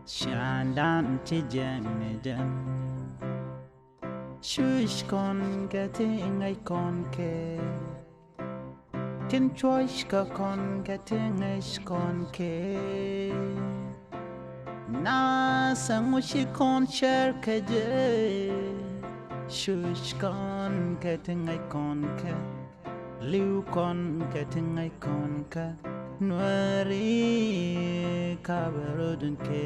Shandan tijeniden Shush kon getting I con ke Tin choice ka con getting ish con ke Na sangushi con share ke je Shush kon getting I con ke Liu con getting I con ke Nueri kabarudun ke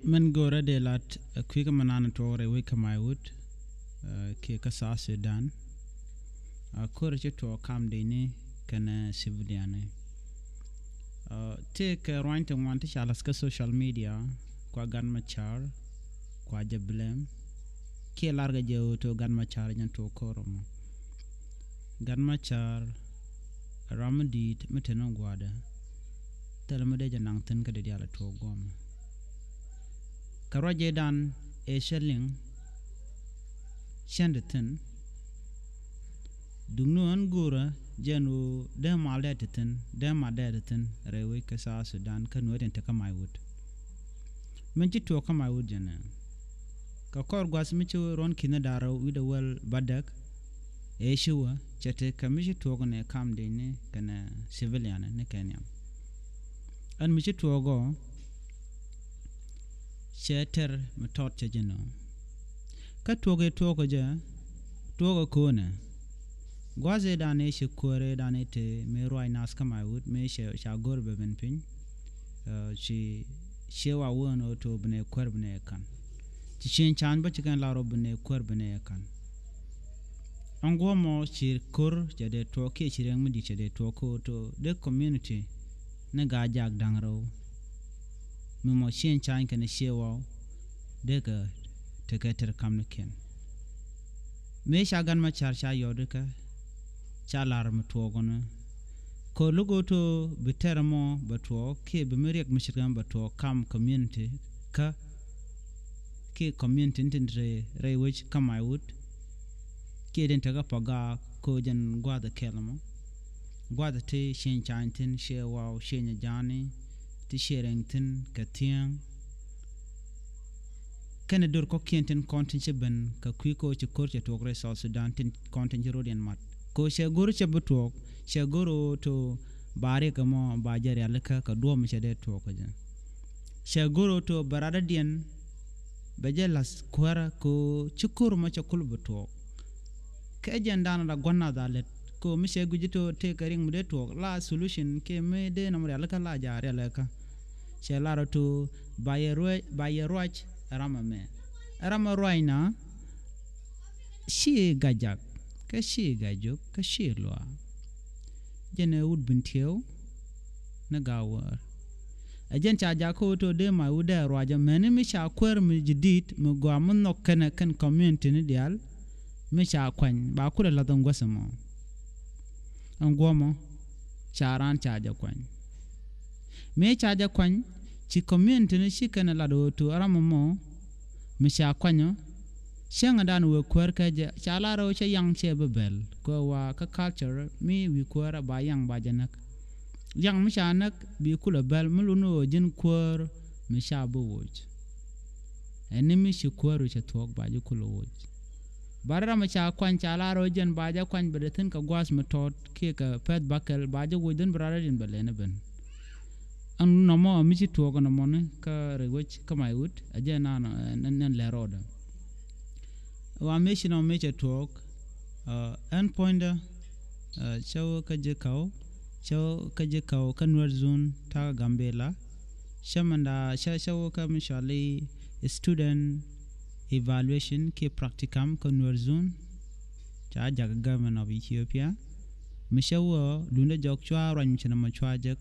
Men gora de lat kwika manana tore wika maiwut ke kasa Sudan kore che to kam de ni kana civilian take right and want to shalaska social media kwa gan machar kwa jablem ke larga je to gan machar nyan to koromo gan machar ramadit meteno gwada telemede janang ten ka de diala to gom karaje dan e shelling shendeten dungno angura jenu de maledeten de madedeten rewe kasa Sudan kanwe den taka maiwut menji to ka maiwut jana ka kor gwas michu ron kina daro wida wel badak e shuwa chete kamishi to ne kam de ne kana civilian ne Kenya an michi to go sheter metot chejeno ka toge togo ja togo kona gwaze dane she kore dane te me roi nas kamaiwut me she shagor beben pin she shewa wono to bne kor bne kan ti shin chan ba chikan laro bne kor bne kan ango mo shir kor jade to ke shireng mudi chede to ko to the community ne ga jak dangro mo shin chan kan shewa de ga teketer kamken me shagan ma charsha yodika chalar mtogono ko lugo to bitermo batwo ke bimeriek mishigam batwo kam community ka ke community tindre rewich kamaiwut ke den taga paga ko jan gwada kelmo gwada te shin chantin shewa shenya jani ti sherengtin katiang kene dur ko kienten kontinche ben ka kwiko che korche togre South Sudan tin kontinche rodian mat ko she guru che butok she guru to bare kamo bajare alaka ka do mi che de to ko jan she guru to barada dien bejelas kwara ko chukur ma che kul butok ke jandana da gonna dalet ko mi she gujito te karing mu de to la solution ke me de namre alaka la jare alaka she laro to bayeroj rama roina shi gajak ka shi gajuk ka shi loa jene ud bintieu na gawar ajen cha jako to de ma uda roja meni mi sha kwer mi jidit mi gwa mun nokkene kan community ni dial mi sha kwan ba kula la don gwasamo an gomo charan cha ja kwan me cha ja kwan ci community ni shikana la do to aramomo misha kwanyo shenga dan we kwer ka ja chalaro che yang che bebel ko wa ka culture mi wi kwera ba yang ba janak yang misha nak bi kula bel muluno jin kwer misha bo woj enimi shi kweru che tok ba ji kula woj barra misha kwan chalaro jen ba ja kwan bedetin ka gwas metot ke ka pet bakel ba ja wojden brara din belene ben an namo michi tuogo na mone ka rewich kamaiwut aje na nan leroda wa meshi no meche tuog an pointer chaw ka je kaw ka Nuer zone ta Gambela shamanda chaw ka mishali student evaluation ke practicum ka Nuer zone cha jaga government of Ethiopia mishawo lunda jok chwa ran china machwa jak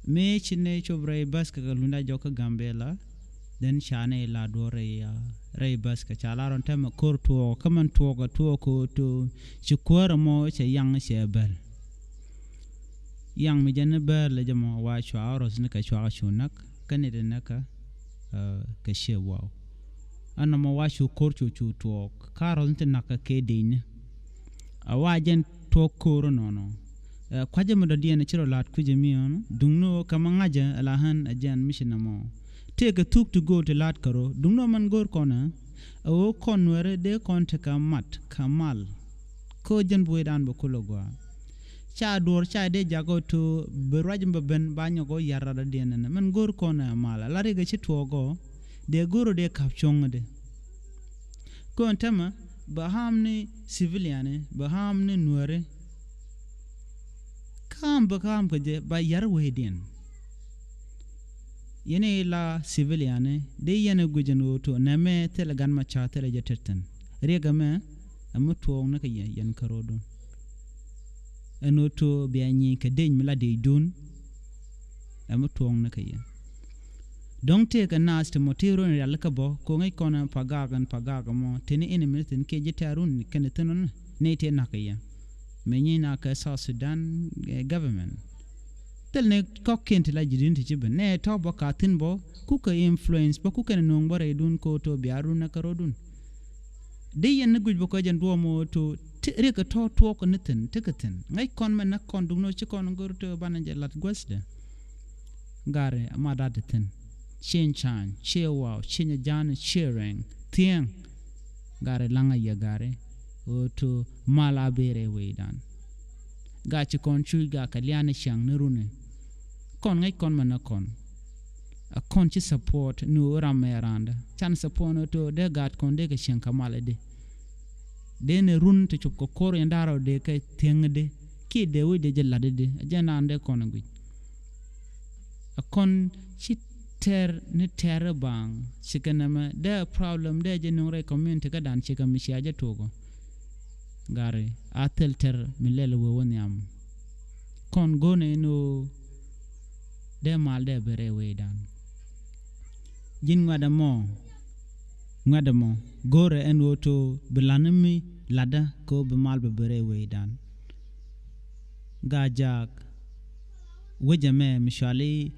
me chine chobre bas ka lunda joka Gambela den chane la dore ya rei bas ka chalaron tem kor to kaman to ga to ko to chikwara mo che yang shebel yang mi jane bel le jamo wa chwa ros ne ka chwa chunak kane de naka ka shewa anna mo wa chu kor chu chu to karon tin naka ke din awa jen to kor no kwaje mo do diene chiro lat kuje mion dungno kama ngaja alahan ajan mishinamo take a took to go to lat karo dung no man gor kona o kon were de kon te kamat kamal ko jen buidan bukulogwa cha dor cha de jago to berajim ben banyo go yarada denena man gor kona mala la rega chi togo de goro de kapchong de ko antama bahamni civilian bahamni nuere kam ko je ba yar wedin yene la civilian de yene gujeno to name telegan ma cha tele jetetten rega me amuto na ka yan karodon enoto bianyi ka deñ mala de dun amuto na ka yan don't take a nast motiro ni alka bo ko ngai kona pagaga mo tini ene minutin ke jitarun keneton ne te nakaya menyi na ka South Sudan government tel ne kokent la jidin ti ben ne to bo ka tin bo ku ka influence bo ku ken no ngore dun ko to biaru na karodun de yen guj bo ko jan do mo to re ka to ko nitin tikatin ngai kon man na kon dun no ci kon ngor to bananje lat gosde gare amada tin Chinchan, Chewa, Chinyajan, Cheering, Tiang, Gare Langa Yagare, o to Malabere Waydan. Gachi con Chuga, Kaliana Shang, Nerune. Con ngay con manakon. A conchi support nu rameranda. Chan support to de gat con de Shanka Malade. Then run to Chokokor and Daro de Tiang de, Kid de way de Jelade, a janande conagui. A con chit. Ne terra bang chikanama the problem de jenore community ka dan chika mishaja togo gare atel ter milele wo wonyam kon gone no de mal de bere we dan jin ngada mo gore en woto belanami lada ko be mal be bere we dan gajak wejame mishali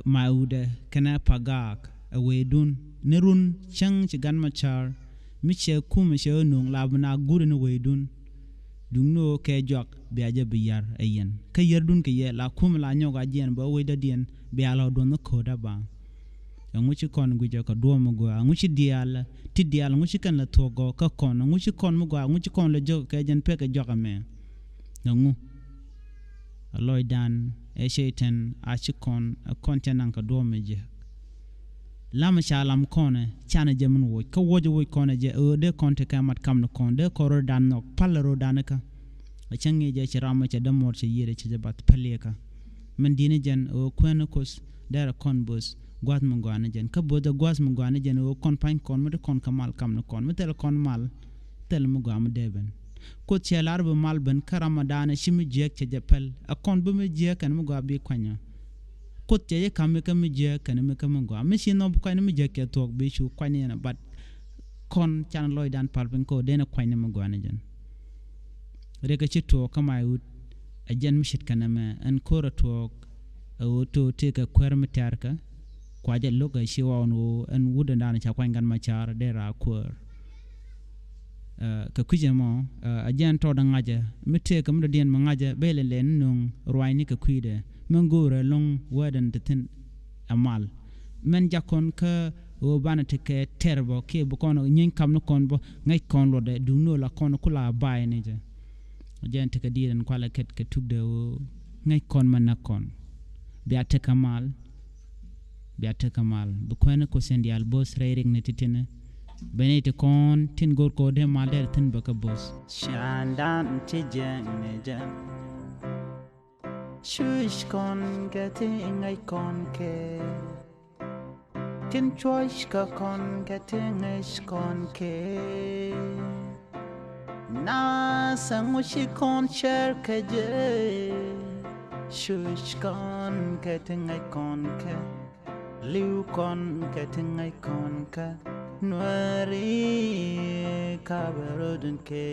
maiwut kana pagak awedun nerun chang chigan machar miche kumishe nung labna gure no wedun dungno ke jok biaje biyar ayen ka yerdun ke ye la kum la nyoga jen ba weda dien bialo don no koda ba nguchi kon gujo ka do mo go nguchi dial ti dial nguchi kan la togo ka kon nguchi kon mo go nguchi kon le jog ke jen pe ke jogame ngu aloidan e shaitan achikon a kontenan ka do meje lam shalam kone chana jemun wo ka wojo wo kone je o de konte kamat kam no kon de koro dan no palro danaka a change je chirama che damor che yere che bat paleka men dine jen o kwen kos dara kon bos gwat mo gwana jen ka boda gwas mo gwana jen o kon pan kon mo de kon kamal kam no kon metel kon mal tel mo gwa mo deben ko chelar be mal ben karamadana shimi jek che japel akon be me jek kan mo gwa bi kwanya ko che kam me jek kan me kam gwa me shino bu kwanya me jek ke tok bi shu kwanya na bat kon chan loy dan palben ko dena kwanya mo gwa na jen rega ci to kamaiwut a jen mishit kaname an kora tok o to teka kwerm tarka kwaje loga shi wonu an wuda dana cha kwangan machar dera kwor ka kujemo a jen to dangaje mitte kam do dien mangaje bele len nung rwayni ka kuide mangura long wadan tin amal men jakon ka o banate ke terbo ke bu kono nyin kam no kon bo ngay kon lo de du no la kon kula bay ni je jen te ka diren kwala ket ke tugde o ngay kon man nakon biate kamal bu kono ko sendial bos reiring ne titine benete kon tin gor ko de maler tin baka bos shandan ti jen ne jen shush kon gete ngay kon ke tin choish ka kon gete ngay kon ke na sangushi kon cher ke je shush kon gete ngay kon ke liu kon gete ngay kon ke Nuer kabarudun ke